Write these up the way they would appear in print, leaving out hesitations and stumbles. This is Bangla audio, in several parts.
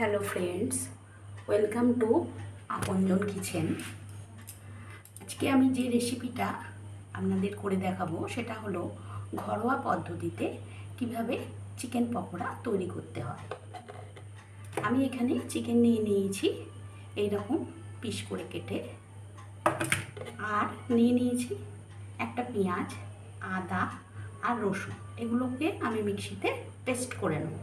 হ্যালো ফ্রেন্ডস, ওয়েলকাম টু আপনজন কিচেন। আজকে আমি যে রেসিপিটা আপনাদের করে দেখাবো সেটা হলো ঘরোয়া পদ্ধতিতে কিভাবে চিকেন পকোড়া তৈরি করতে হয়। আমি এখানে চিকেন নিয়ে নিয়েছি এইরকম পিস করে কেটে, আর নিয়ে নিয়েছি একটা পেঁয়াজ, আদা আর রসুন। এগুলোকে আমি মিক্সিতে পেস্ট করে নেব।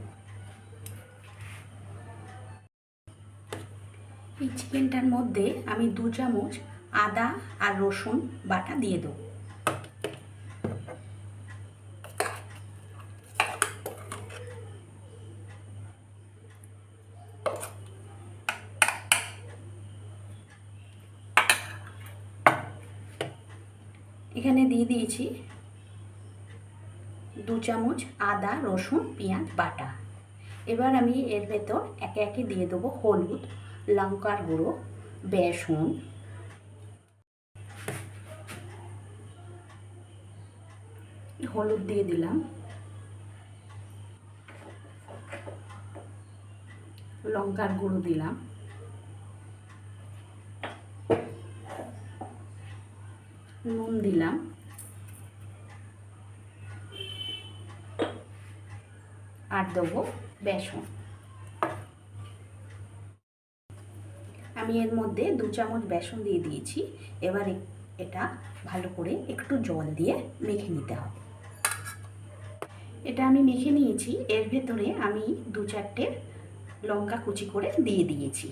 এই চিকেনটার মধ্যে আমি 2 চামচ আদা আর রসুন বাটা দিয়ে দেবো। এখানে দিয়ে দিয়েছি 2 চামচ আদা রসুন পেঁয়াজ বাটা। এবার আমি এর ভেতর একে একে দিয়ে দেবো হলুদ, লঙ্কার গুঁড়ো, বেসন, হলুদ দিয়ে দিলাম, লঙ্কার গুঁড়ো দিলাম, নুন দিলাম, আর দেবো বেসন। আমি এর মধ্যে 2 চামচ বেসন দিয়ে দিয়েছি। এবার এটা ভালো করে একটু জল দিয়ে মেখে নিতে হবে। এটা আমি মেখে নিয়েছি। এর ভেতরে আমি 2-4টে লঙ্কা কুচি করে দিয়ে দিয়েছি।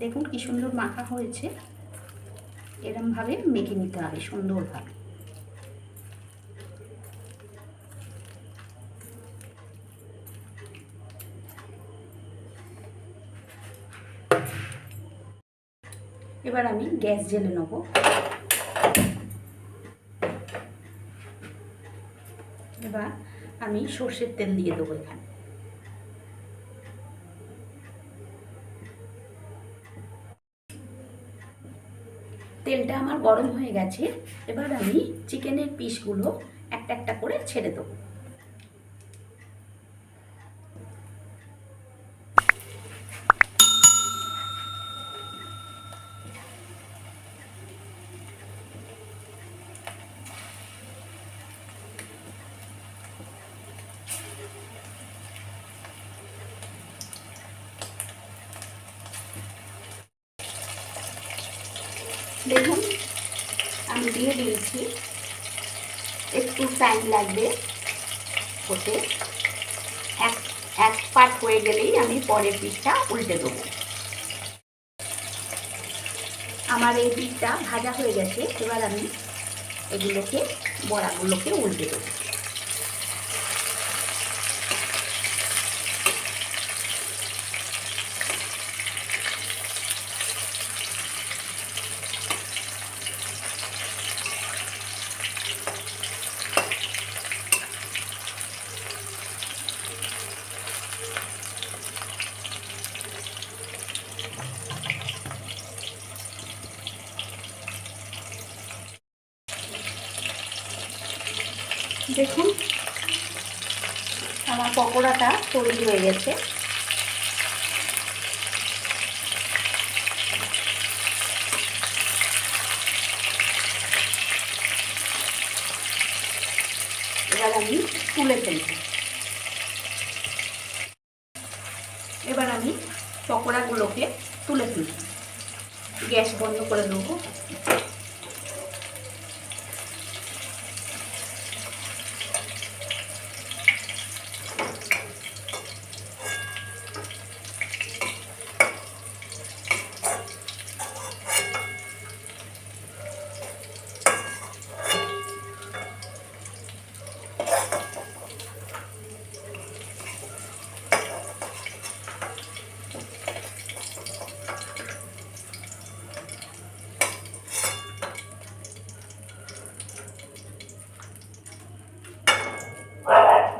দেখুন কি সুন্দর মাখা হয়েছে। এরমভাবে মেখে নিতে হবে সুন্দরভাবে। এবার আমি গ্যাস জ্বেলে নেব। এবার আমি সর্ষের তেল দিয়ে দেবো এখানে। তেলটা আমার গরম হয়ে গেছে। এবার আমি চিকেনের পিসগুলো একটা একটা করে ছেড়ে দেবো। দেখুন আমি দিয়ে দিয়েছি। একটু টাইম লাগবে হতে। এক পার্ট হয়ে গেলেই আমি পরের পিসটা উল্টে দেবো। আমার এই পিসটা ভাজা হয়ে গেছে। এবার আমি এগুলোকে বড়াগুলোকে উল্টে দেবো। দেখুন আমার পকোড়াটা তৈরি হয়ে গেছে। এবার আমি তুলে ফেলবো। এবার আমি পকোড়াগুলোকে তুলে ফেলবো। গ্যাস বন্ধ করে দেবো।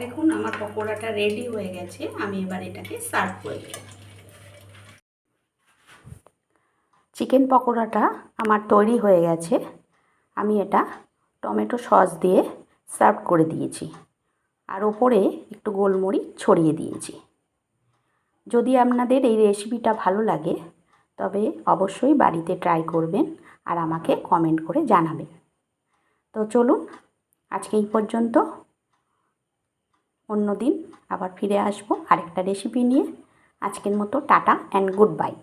দেখুন আমার পকোড়াটা রেডি হয়ে গেছে। আমি এবার এটাকে সার্ভ করে দেব। চিকেন পকোড়াটা আমার তৈরি হয়ে গেছে। আমি এটা টমেটো সস দিয়ে সার্ভ করে দিয়েছি, আর ওপরে একটু গোলমরিচ ছড়িয়ে দিয়েছি। যদি আপনাদের এই রেসিপিটা ভালো লাগে তবে অবশ্যই বাড়িতে ট্রাই করবেন আর আমাকে কমেন্ট করে জানাবেন। তো চলুন আজকে এই পর্যন্ত, অন্য দিন আবার ফিরে আসবো আরেকটা রেসিপি নিয়ে। আজকের মতো টাটা অ্যান্ড গুড বাই।